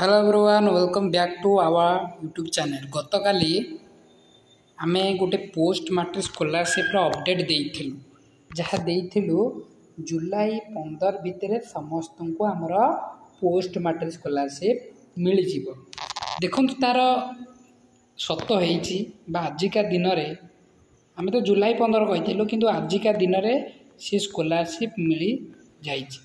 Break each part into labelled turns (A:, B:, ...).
A: Hello everyone welcome back to our YouTube channel. गत काली आमे गोटे पोस्ट मैट्रिक स्कॉलरशिप अपडेट देइथिलु जहाँ देइथिलु जुलाई 15 भितर समस्त को आमर पोस्ट मैट्रिक स्कॉलरशिप मिल जिवो। देखंतु तार सत होईची बा आजिका दिन रे आमे तो जुलाई 15 कहिथिलु किंतु आजिका दिन रे सी स्कॉलरशिप मिली जाइची।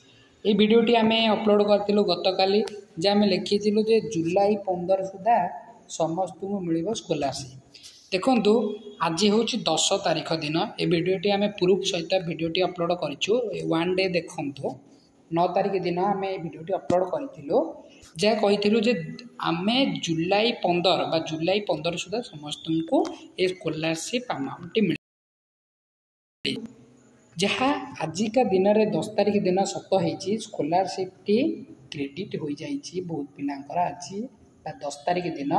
A: ये भिडियोटी आम अपलोड करूँ गत काली जे आम लिखी जे जुलाई 15 सुधा समस्त को मिल स्कॉलरशिप। देखु आज हूँ 10 तारीख दिन ये भिडियोटी आम प्रूफ सहित भिडियोटी अपलोड करूँ। वन डे देखु 9 तारीख दिन आम ये भिडियोटी अपलोड करूँ जहाँ कही जे आम जुलाई 15 बा जुलाई 15 सुधा समस्त को ये स्कॉलरशिप अमाउंट मिल जहाँ आजिका दिन में 10 तारीख दिन सत हो स्कॉलरशिप टी क्रेडिट हो जाइए। बहुत पिलांकर आज 10 तारीख दिन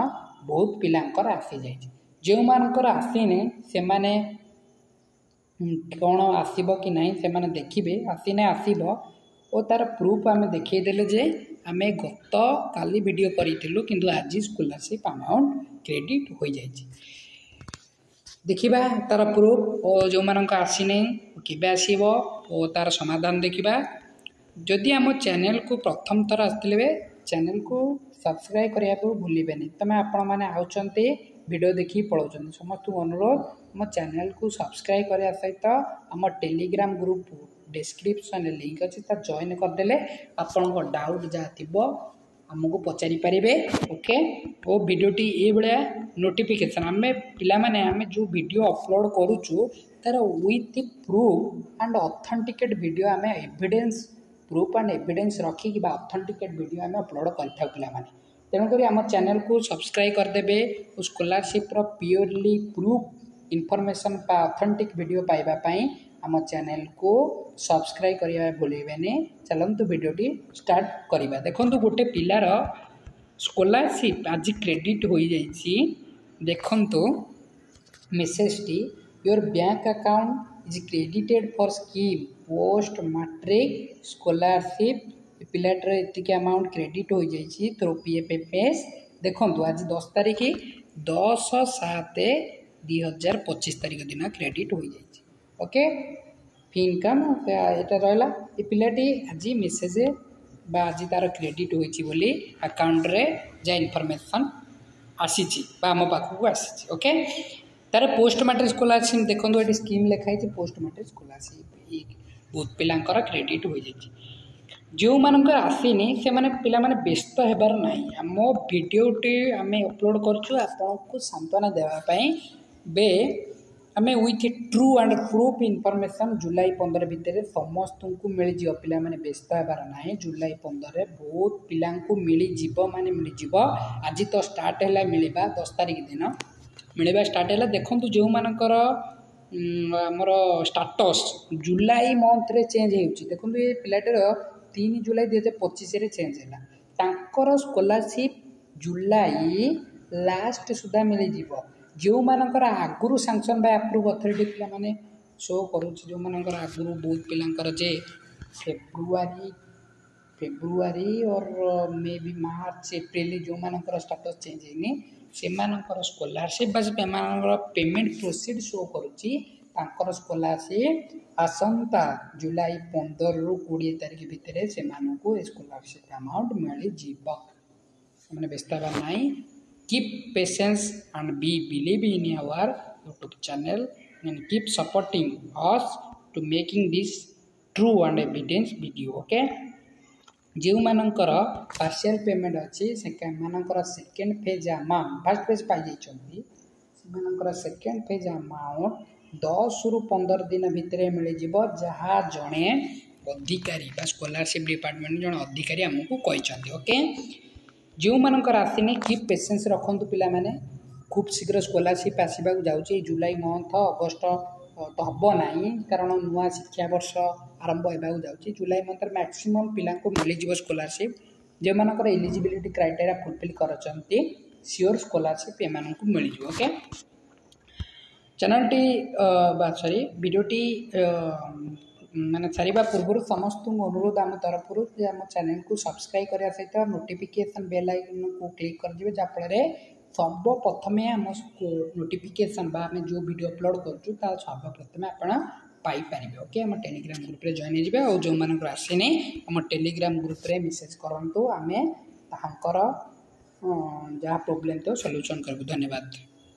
A: बहुत पिलांकर आसी जाइए। जो मानकर आसीने से माने कौन आसीबो कि नहीं से माने देखिबे आसीने आसीबो और तार प्रूफ आम देखईदेले जे आम गत काली वीडियो करूँ किंतु आज स्कॉलरशिप अमाउंट क्रेडिट हो जाइए। देखिबा तार प्रूफ और जो मानक आसीने केबे आसीबो और तार समाधान देखिबा। जदि आम चैनल को प्रथम थर आसते चैनल को सब्सक्राइब करने को भूलिए नहीं। तमें आपण मैंने आउचंते वीडियो देखी पलाउं समस्त अनुरोध आम चैनल को सब्सक्राइब करने सहित आम टेलीग्राम ग्रुप डिस्क्रिप्शन लिंक अच्छी जॉइन करदे आपण डाउट जहाँ थी आमको पचारि पारे। ओके ओ भिडियोटी ये भाया नोटिफिकेशन आम पिलाने आम जो वीडियो अपलोड करुचु तार with proof and authenticate video आम एविडेंस प्रूफ एंड एविडेंस रखिक ऑथेंटिकेट वीडियो आम अपलोड कर पाने। तेणुक आम चैनल को सब्सक्राइब करदे और scholarship purely proof information authentic video पाइबापी आम चैनल को सब्सक्राइब करने भूलें। चलतु वीडियोटी स्टार्ट करवा। देखो गोटे पिलार स्कॉलरशिप आज क्रेडिट हो जाइए। देखु मेसेज टी your bank account is credited for scheme post matric scholarship पिलाटर एतिक अमाउंट क्रेडिट हो जाइए थ्रू PFFS। देखु आज 10 तारीख 10/7/2025 तारीख दिन क्रेडिट हो जाइए। ओके फी इनकम यहाँ रहा ये पिलाटी आज मेसेज बा आज तार क्रेडिट होली अकाउंट रे जा इनफॉरमेशन आसी आम पाखक आसी। ओके तार पोस्ट मैट्रिक स्कॉलरशिप देखो ये स्कीम लिखाई पोस्ट मैट्रिक स्कॉलरशिप बहुत पिलांकर क्रेडिट हो जाइए। जो मानक आसीनी से माने पिला माने व्यस्त हेबार नहीं। आम वीडियोटी आम अपलोड करूँ आपको सांत्वना देवाई बे आम with true and proof information जुलाई 15 भितर समस्त को मिल जाव। पिला माने व्यस्त हेबार नहीं। जुलाई 15 बहुत पिला मिल जाव माने मिल जाव। आज तो स्टार्ट है मिलवा 10 तारीख दिन मिलवा स्टार्ट है। देखो जो मानकर आमर स्टाटस जुलाई मंथ रे चेंज हो देखो ये पिलाटर 3 जुलाई 2025 चेंज है स्कॉलरशिप जुलाई लास्ट सुधा मिल जाव। जो मानकर आगुरी सैंक्शन बाय अप्रूव अथॉरिटी पिला माने शो करूँ जो मानकर आगुरी बहुत पिलांकर जे फेब्रुआरी और मे बी मार्च एप्रिल जो मानकर स्टेटस चेंज है से मानकर स्कॉलरशिप बस पेमेंट प्रोसीड शो करुच्ची तांकर स्कॉलरशिप आसंता जुलाई 15 रु 20 तारीख भितर से स्कॉलरशिप अमाउंट मिल जाने व्यस्त नहीं। Keep patience and be believe in our YouTube channel and keep supporting us to making this true and evidence video. Okay जो मानकर पार्शियल पेमेंट अच्छी से मानकर second phase amount first phase पाई जाइए से सेकेंड फेज अमाउंट 10 रु 15 दिन भितर मिल जहाँ जड़े अधिकारी स्कॉलरशिप डिपार्टमेंट जड़े अधिकारी आमको कहते। ओके जो मानकर आसीने कीप पेसेंस रखु पिला माने खूब शीघ्र स्कॉलरशिप आसवा जाऊँगी जुलाई मंथ अगस्ट तो हम ना कारण नुआ शिक्षा वर्ष आरंभ होगा जाऊँगी जुलाई मंथ मैक्सिमम पिला मिल स्कॉलरशिप जो मानकर एलिजिबिलिटी क्राइटेरिया फुलफिल करते सियोर स्कॉलरशिप एम मिल जाए। ओके चैनल टी सॉरी वीडियोटी ମାନେ ସାରିବା ପୂର୍ବରୁ ସମସ୍ତଙ୍କୁ ଅନୁରୋଧ ଆମ ତରଫରୁ ଯେ ଆମ ଚ୍ୟାନେଲକୁ ସବସ୍କ୍ରାଇବ୍ କରିବା ସହିତ ନୋଟିଫିକେସନ୍ ବେଲ୍ ଆଇକନ୍କୁ କ୍ଲିକ୍ କରିଯିବେ, ଯାହାଫଳରେ ସର୍ବପ୍ରଥମେ ଆମ ନୋଟିଫିକେସନ୍ ବା ଆମେ ଯେଉଁ ଭିଡ଼ିଓ ଅପଲୋଡ଼ କରୁଛୁ ତା ସର୍ବପ୍ରଥମେ ଆପଣ ପାଇପାରିବେ। ଓକେ, ଆମ ଟେଲିଗ୍ରାମ ଗ୍ରୁପ୍ରେ ଜଏନ୍ ହେଇଯିବେ। ଆଉ ଯେଉଁମାନଙ୍କର ଆସିନି ଆମ ଟେଲିଗ୍ରାମ ଗ୍ରୁପ୍ରେ ମେସେଜ୍ କରନ୍ତୁ, ଆମେ ତାଙ୍କର ଯାହା ପ୍ରୋବ୍ଲେମ୍ ଥିବ ସଲ୍ୟୁସନ୍ କରିବୁ। ଧନ୍ୟବାଦ।